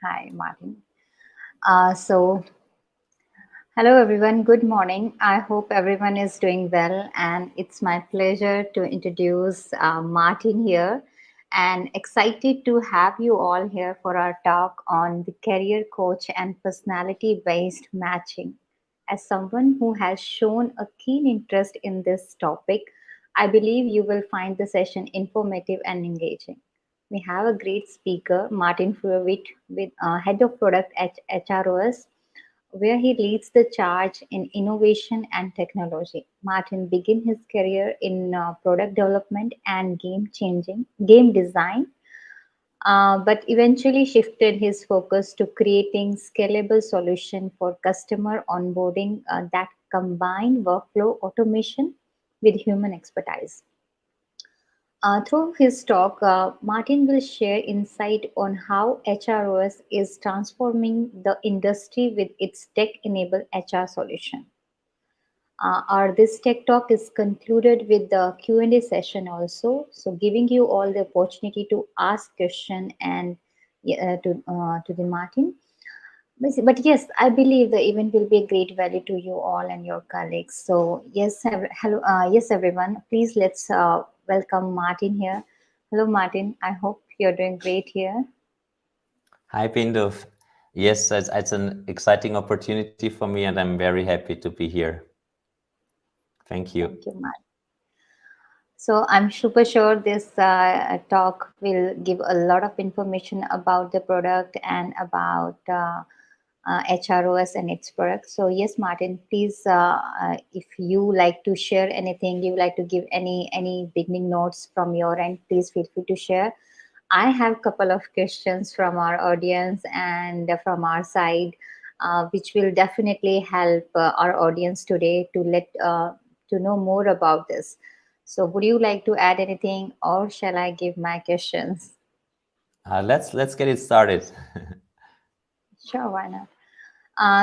Hi, Martin. So, hello everyone. Good morning. I hope everyone is doing well, and it's my pleasure to introduce Martin here. And excited to have you all here for our talk on the career coach and personality based matching. As someone who has shown a keen interest in this topic, I believe you will find the session informative and engaging. We have a great speaker, Martin Frühwirt, with head of product at HROS, where he leads the charge in innovation and technology. Martin began his career in product development and game design, but eventually shifted his focus to creating scalable solution for customer onboarding that combine workflow automation with human expertise. Through his talk, Martin will share insight on how HROS is transforming the industry with its tech-enabled HR solution. Our this tech talk is concluded with the Q&A session also, so giving you all the opportunity to ask question and to the Martin. But yes, I believe the event will be a great value to you all and your colleagues. So yes, hello, yes everyone. Please let's welcome Martin here. Hello, Martin. I hope you're doing great here. Hi, Bindu. Yes, it's an exciting opportunity for me, and I'm very happy to be here. Thank you. Thank you, Martin. So I'm super sure this talk will give a lot of information about the product and about HROS and its products. So yes, Martin, please, if you like to share anything, you like to give any beginning notes from your end, please feel free to share. I have a couple of questions from our audience and from our side, which will definitely help our audience today to know more about this. So, would you like to add anything, or shall I give my questions? Let's get it started. Sure, why not?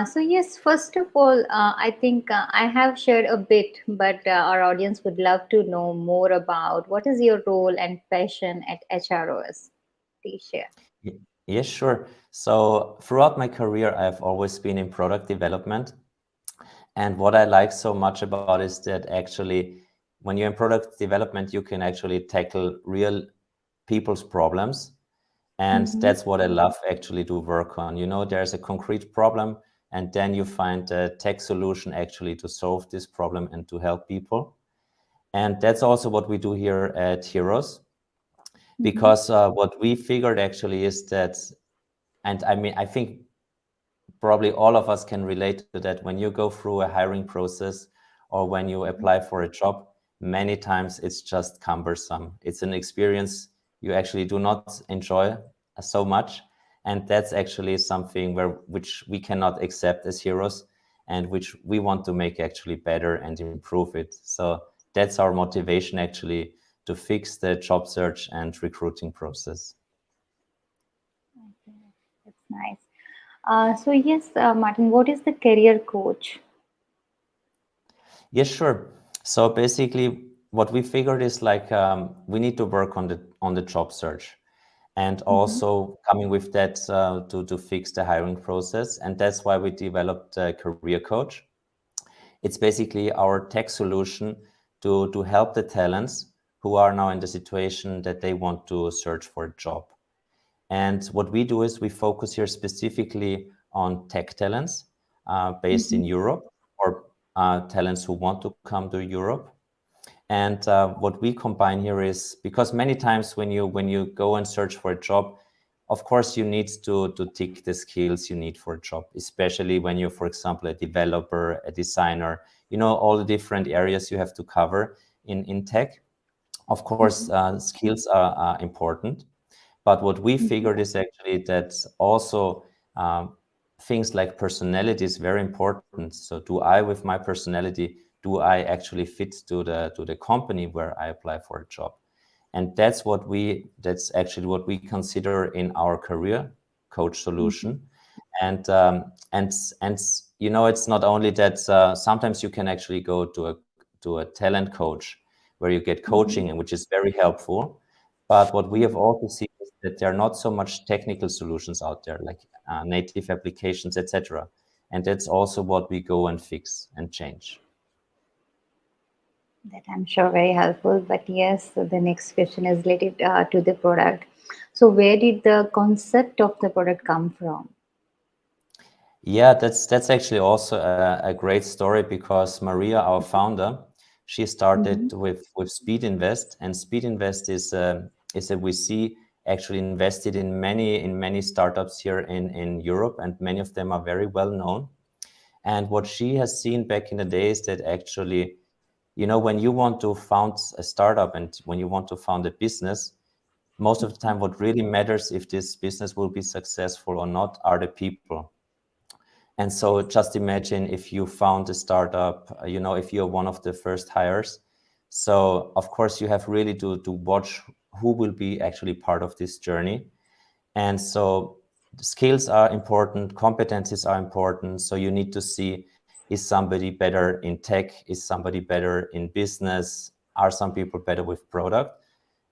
So yes, first of all, I think I have shared a bit, but our audience would love to know more about what is your role and passion at HROS. Please share. Yes, sure. So throughout my career, I've always been in product development. And what I like so much about is that actually, when you're in product development, you can actually tackle real people's problems. And that's what I love actually to work on. You know, there's a concrete problem, and then you find a tech solution actually to solve this problem and to help people. And that's also what we do here at Heroes, because what we figured actually is that, and I mean, I think probably all of us can relate to that, when you go through a hiring process or when you apply for a job, many times it's just cumbersome. It's an experience you actually do not enjoy so much. And that's actually something which we cannot accept as heroes, and which we want to make actually better and improve it. So that's our motivation actually, to fix the job search and recruiting process. Okay, that's nice. So yes, Martin, what is the career coach? Yes, sure. So basically, what we figured is like, we need to work on the job search, and also coming with that to fix the hiring process. And that's why we developed a career coach. It's basically our tech solution to help the talents who are now in the situation that they want to search for a job. And what we do is we focus here specifically on tech talents based in Europe, or talents who want to come to Europe. And what we combine here is, because many times when you go and search for a job, of course you need to tick the skills you need for a job, especially when you're, for example, a developer, a designer, you know, all the different areas you have to cover in tech. Of course, skills are important. But what we figured is actually that also things like personality is very important. So do I, with my personality, do I actually fit to the company where I apply for a job? And that's actually what we consider in our career coach solution. And you know, it's not only that. Sometimes you can actually go to a talent coach where you get coaching, and which is very helpful. But what we have also seen is that there are not so much technical solutions out there, like native applications, etc. And that's also what we go and fix and change. That I'm sure very helpful. But yes, so the next question is related to the product. So where did the concept of the product come from? Yeah, that's actually also a great story, because Maria, our founder, she Mm-hmm. started with Speed Invest, and Speed Invest is a VC actually invested in many startups here in Europe, and many of them are very well known. And what she has seen back in the day is that actually, when you want to found a startup and when you want to found a business, most of the time what really matters if this business will be successful or not are the people. And so just imagine if you found a startup, if you're one of the first hires. So of course you have really to watch who will be actually part of this journey. And so skills are important, competencies are important. So you need to see, is somebody better in tech? Is somebody better in business? Are some people better with product?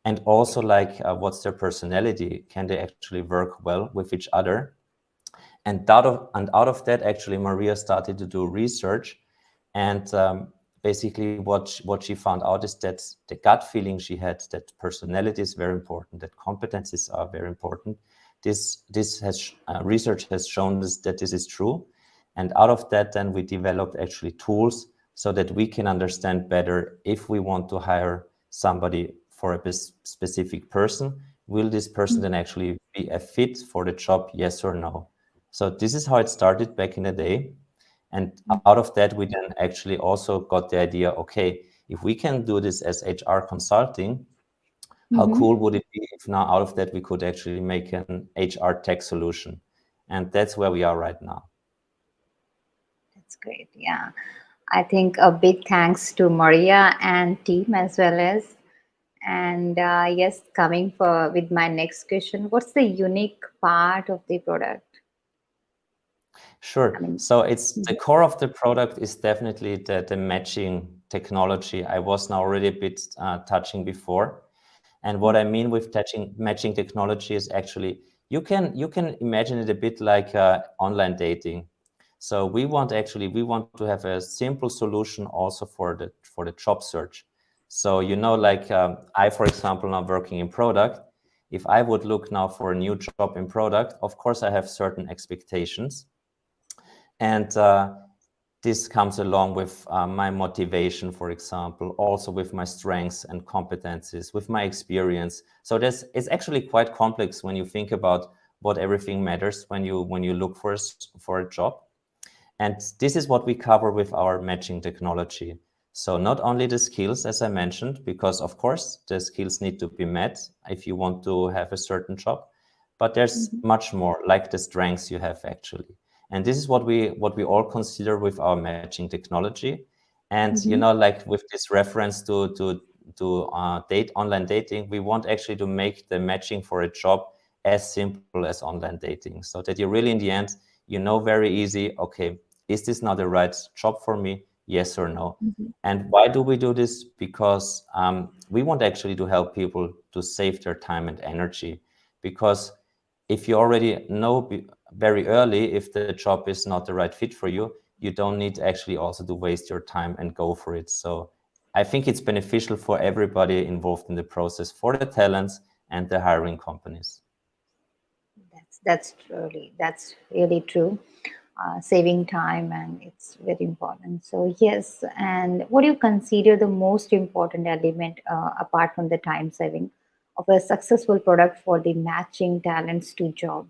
And also like, what's their personality? Can they actually work well with each other? And out of that, actually, Maria started to do research, and basically, what she found out is that the gut feeling she had, that personality is very important, that competencies are very important. This has research has shown us that this is true, and out of that, then we developed actually tools so that we can understand better if we want to hire somebody for a specific person. Will this person then actually be a fit for the job? Yes or no? So this is how it started back in the day. And out of that, we then actually also got the idea, okay, if we can do this as HR consulting, how Mm-hmm. cool would it be if now out of that we could actually make an HR tech solution? And that's where we are right now. That's great. Yeah. I think a big thanks to Maria and team as well as. And yes, coming for with my next question, what's the unique part of the product? I Sure. mean, So it's the mhm, core of the product is definitely the matching technology. I was now already a bit touching before. And what I mean with matching technology is actually you can imagine it a bit like online dating. So we want to have a simple solution also for the job search. So like I, for example, now working in product. If I would look now for a new job in product, of course I have certain expectations, and this comes along with my motivation, for example, also with my strengths and competencies, with my experience. So it's actually quite complex when you think about what everything matters when you look for a job. And this is what we cover with our matching technology. So not only the skills, as I mentioned, because of course the skills need to be met if you want to have a certain job, but there's mhm, much more, like the strengths you have actually. And this is what we all consider with our matching technology. And mhm, like with this reference to date online dating, we want actually to make the matching for a job as simple as online dating, so that you really in the end very easy, okay, is this not the right job for me? Yes or no? mhm, And why do we do this? Because we want actually to help people to save their time and energy. Because if you already know very early if the job is not the right fit for you, you don't need actually also to waste your time and go for it. So I think it's beneficial for everybody involved in the process, for the talents and the hiring companies. that's really true. Saving time and it's very important. So yes, and what do you consider the most important element apart from the time saving of a successful product for the matching talents to job?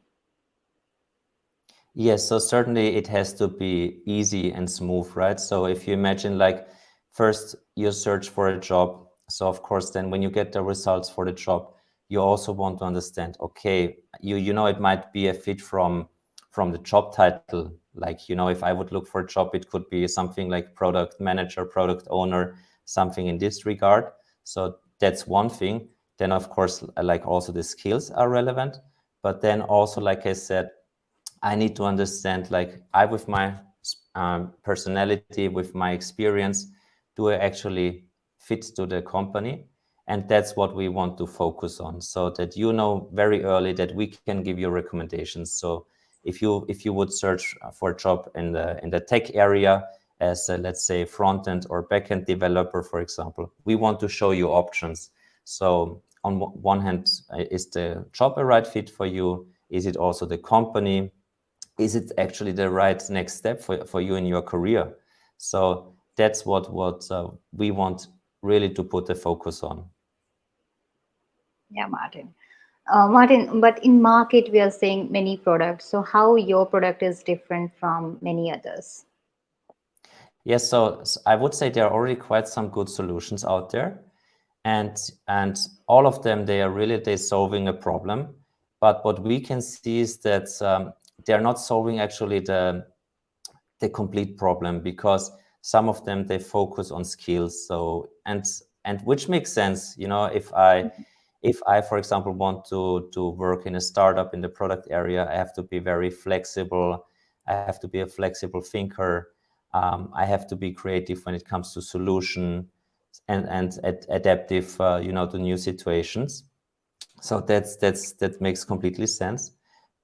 Yes, so certainly it has to be easy and smooth, right? So if you imagine like first you search for a job, so of course then when you get the results for the job, you also want to understand, okay, it might be a fit from the job title. Like, if I would look for a job, it could be something like product manager, product owner, something in this regard. So that's one thing. Then of course, like also the skills are relevant, but then also, like I said, I need to understand, like I, with my personality, with my experience, do I actually fit to the company? And that's what we want to focus on, so that you know very early that we can give you recommendations. So if you would search for a job in the tech area as a, let's say, front-end or back-end developer, for example, we want to show you options. So on one hand, is the job a right fit for you? Is it also the company? Is it actually the right next step for you in your career? So that's what we want really to put the focus on. Yeah, Martin. Martin, but in market we are seeing many products. So how your product is different from many others? Yes, so I would say there are already quite some good solutions out there, and all of them, they're solving a problem. But what we can see is that they're not solving actually the complete problem, because some of them, they focus on skills. So and which makes sense, you know, if I, for example, want to work in a startup in the product area, I have to be very flexible. I have to be a flexible thinker. I have to be creative when it comes to solution and adaptive, you know, to new situations. So that makes completely sense.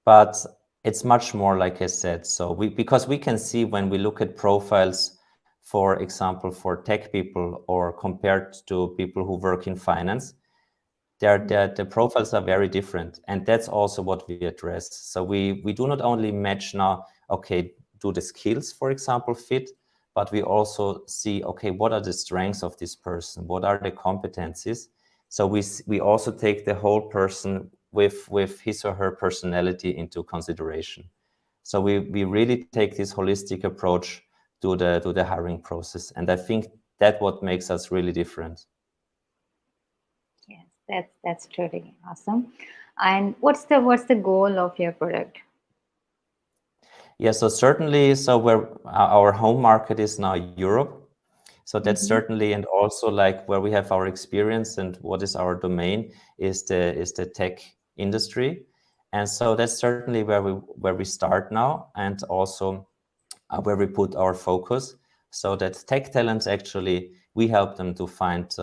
But it's much more, like I said. So because we can see when we look at profiles, for example, for tech people or compared to people who work in finance, the profiles are very different, and that's also what we address. So we do not only match now, okay, do the skills, for example, fit, but we also see, okay, what are the strengths of this person? What are the competencies? So we also take the whole person with his or her personality into consideration. So we really take this holistic approach to the hiring process, and I think that what makes us really different. Yes, that's truly awesome. And what's the goal of your product? Yeah, so certainly, so where our home market is now Europe. So that's certainly, and also like where we have our experience and what is our domain is the tech industry. And so that's certainly where we start now, and also where we put our focus, so that tech talents, actually, we help them to find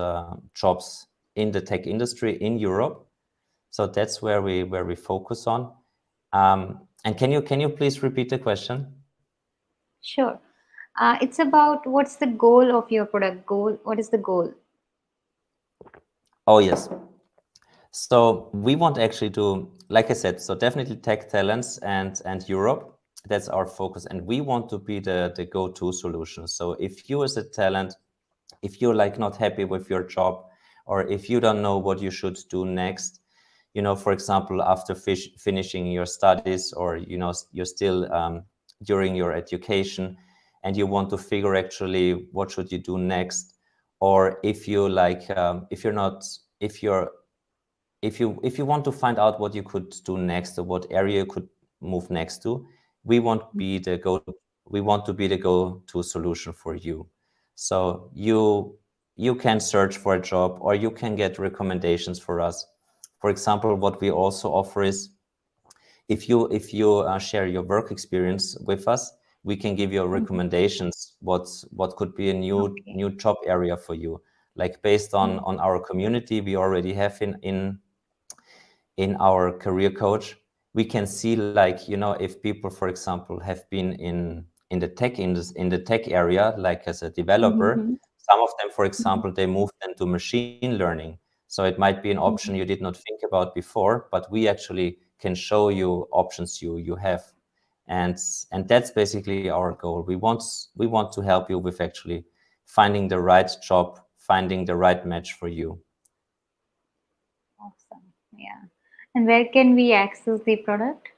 jobs in the tech industry in Europe. So that's where we focus on. And can you please repeat the question? Sure. It's about what's the goal of your product goal? What is the goal? Oh, yes. So we want actually to, like I said, so definitely tech talents and Europe. That's our focus, and we want to be the go-to solution. So if you as a talent, if you're like not happy with your job, or if you don't know what you should do next, you know, for example, after finishing your studies, or you know, you're still during your education, and you want to figure actually what should you do next, or if you like, if you're not, if you want to find out what you could do next, or what area you could move next to, we want to be the go-to solution for you. So you can search for a job, or you can get recommendations for us. For example, what we also offer is, if you share your work experience with us, we can give you recommendations what could be a Okay. new job area for you, like based on our community we already have in our career coach. We can see, like, you know, if people, for example, have been in the tech area, like as a developer. Mm-hmm. Some of them, for example, they moved into machine learning. So it might be an option you did not think about before, but we actually can show you options you have. And that's basically our goal. We want to help you with actually finding the right job, finding the right match for you. Awesome. Yeah. And where can we access the product?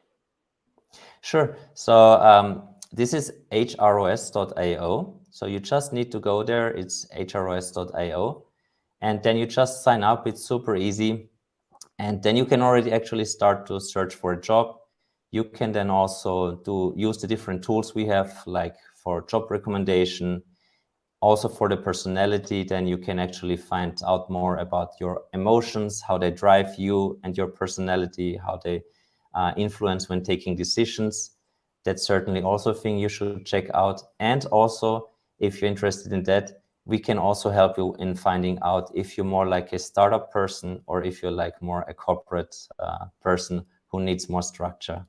Sure. So this is HROS.io. So you just need to go there. It's HROS.io. And then you just sign up. It's super easy. And then you can already actually start to search for a job. You can then also use the different tools we have, like for job recommendation, also for the personality. Then you can actually find out more about your emotions, how they drive you and your personality, how they influence when taking decisions. That's certainly also a thing you should check out. And also, if you're interested in that, we can also help you in finding out if you're more like a startup person or if you're like more a corporate person who needs more structure.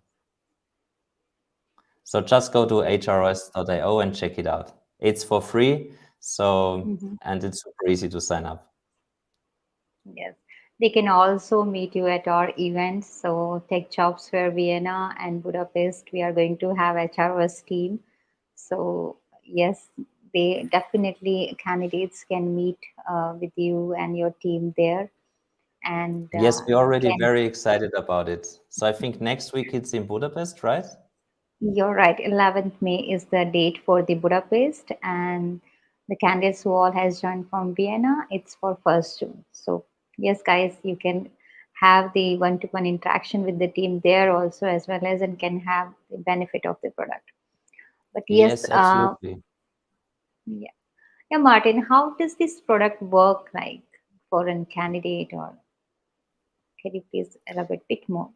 So just go to HROS.io and check it out. It's for free, so and it's super easy to sign up. Yes. They can also meet you at our events. So Tech Jobs Fair Vienna and Budapest, we are going to have HROS team. So yes, they definitely candidates can meet with you and your team there, and Yes, we're already can. very excited about it. So I think next week it's in Budapest, right? You're right. 11th May is the date for the Budapest, and the candidates who all has joined from Vienna, it's for 1st June. So yes, guys, you can have the one-to-one interaction with the team there also, as well as and can have the benefit of the product. But yes, Yes, absolutely. yeah, yeah, Martin, how does this product work like for a candidate, or can you please elaborate a bit more?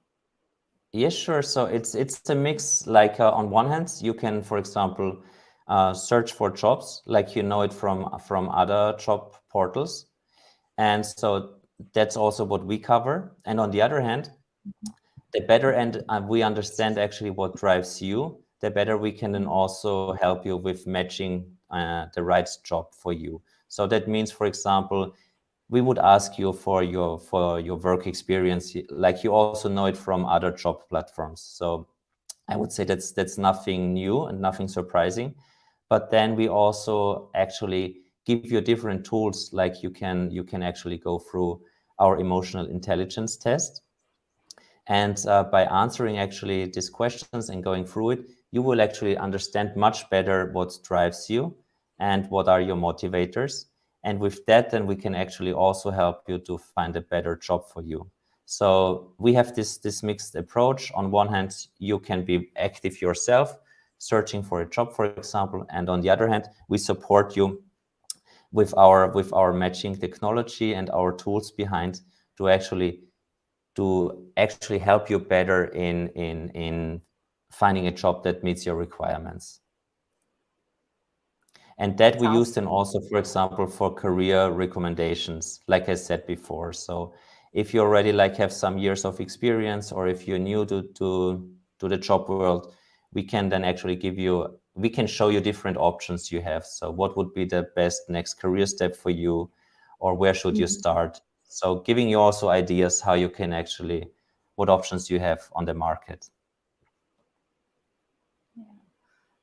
Yes, sure. So it's a mix. Like on one hand, you can, for example, search for jobs, like you know it from other job portals, and so that's also what we cover. And on the other hand, the better and we understand actually what drives you, the better we can then also help you with matching the right job for you. So that means, for example, we would ask you for your work experience, like you also know it from other job platforms. So I would say that's nothing new and nothing surprising. But then we also actually give you different tools, like you can actually go through our emotional intelligence test. And by answering actually these questions and going through it, you will actually understand much better what drives you and what are your motivators. And with that, then we can actually also help you to find a better job for you. So we have this mixed approach. On one hand, you can be active yourself, searching for a job, for example. And on the other hand, we support you with our matching technology and our tools behind to actually help you better in finding a job that meets your requirements. And that we use Sounds then also, for example, for career recommendations, like I said before. So if you already like have some years of experience, or if you're new to the job world, we can show you different options you have. So what would be the best next career step for you, or where should you good. start? So giving you also ideas how you can actually, what options you have on the market.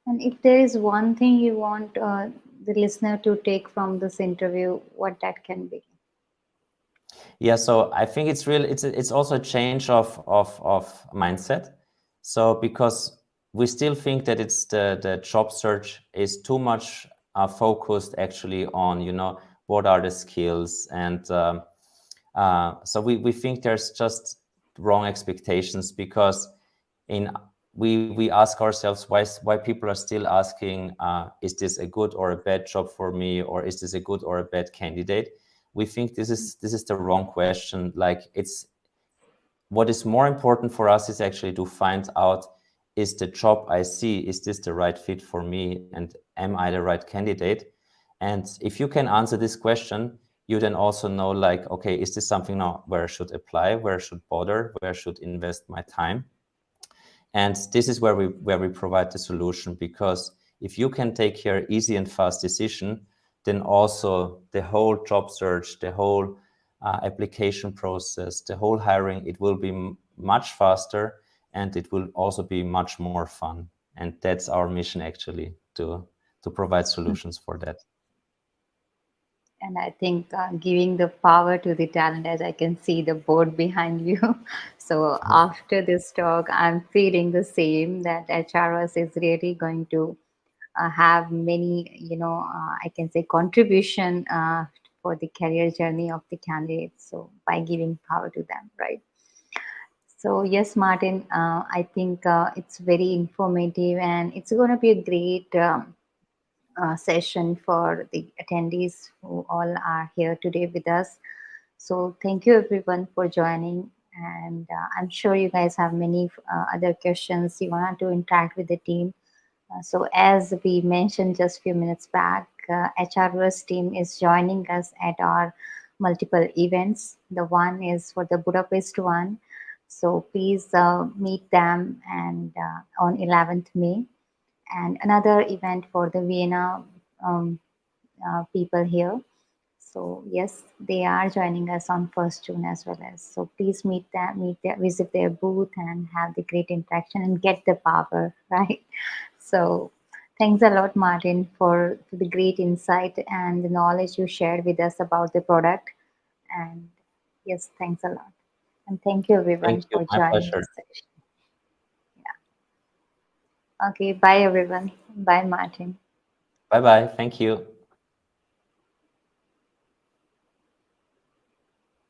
And if there is one thing you want the listener to take from this interview, what that can be? Yeah, so I think it's also a change of mindset. So because we still think that it's the job search is too much focused actually on, what are the skills, and so we think there's just wrong expectations, because in we ask ourselves why people are still asking, is this a good or a bad job for me, or is this a good or a bad candidate? We think this is the wrong question. Like, it's what is more important for us is actually to find out, is the job I see, is this the right fit for me, and am I the right candidate? And if you can answer this question, you then also know, like, okay, is this something now where I should apply, where I should bother, where I should invest my time? And this is where we provide the solution, because if you can take care easy and fast decision, then also the whole job search, the whole application process, the whole hiring, it will be much faster, and it will also be much more fun. And that's our mission, actually, to provide solutions for that. And I think giving the power to the talent, as I can see the board behind you. So after this talk, I'm feeling the same, that HRS is really going to have many, I can say contribution for the career journey of the candidates. So by giving power to them, right? So yes, Martin, I think it's very informative, and it's going to be a great session for the attendees who all are here today with us. So thank you everyone for joining, and I'm sure you guys have many other questions you want to interact with the team. So as we mentioned just a few minutes back, HROS team is joining us at our multiple events. The one is for the Budapest one. So please meet them and on 11th May. And another event for the Vienna um, people here. So yes, they are joining us on 1st June as well as. So please visit their booth and have the great interaction and get the power, right? So thanks a lot, Martin, for the great insight and the knowledge you shared with us about the product. And yes, thanks a lot. And thank you Thank everyone you. for My joining pleasure. this session. Okay, bye everyone. Bye, Martin. Bye bye. Thank you.